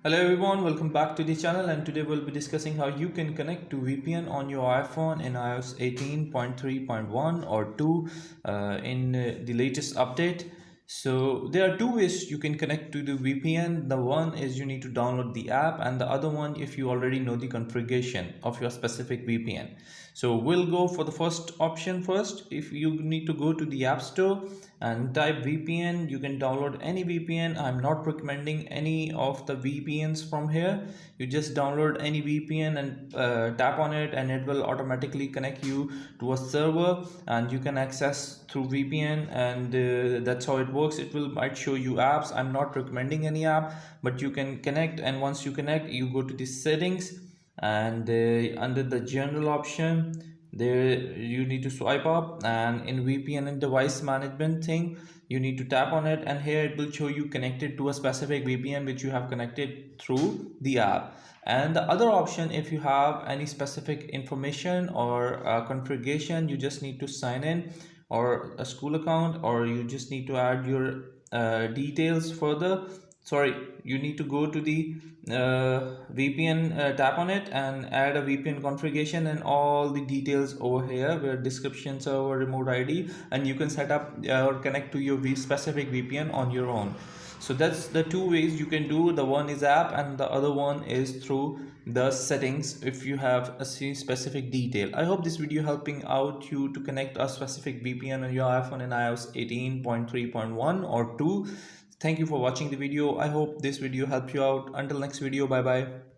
Hello everyone, welcome back to the channel, and today we'll be discussing how you can connect to VPN on your iPhone in iOS 18.3.1 or 2 in the latest update. So there are two ways you can connect to the VPN. The one is you need to download the app, and the other one if you already know the configuration of your specific VPN. So we'll go for the first option first. If you need to go to the App Store and type VPN, you can download any VPN. I'm not recommending any of the VPNs from here. You just download any VPN and tap on it, and it will automatically connect you to a server, and you can access through VPN, and that's how it works. It will might show you apps. I'm not recommending any app, but you can connect, and once you connect, you go to the settings, and under the general option there you need to swipe up, and in VPN and device management thing you need to tap on it, and here it will show you connected to a specific VPN which you have connected through the app. And the other option, if you have any specific information or configuration, you just need to sign in or a school account, or you just need to add your details further. Sorry, you need to go to the VPN, tap on it and add a VPN configuration and all the details over here where description, server, remote ID, and you can set up or connect to your specific VPN on your own. So that's the two ways you can do. The one is app and the other one is through the settings if you have a specific detail. I hope this video helping out you to connect a specific VPN on your iPhone in iOS 18.3.1 or 2. Thank you for watching the video. I hope this video helped you out. Until next video, bye bye.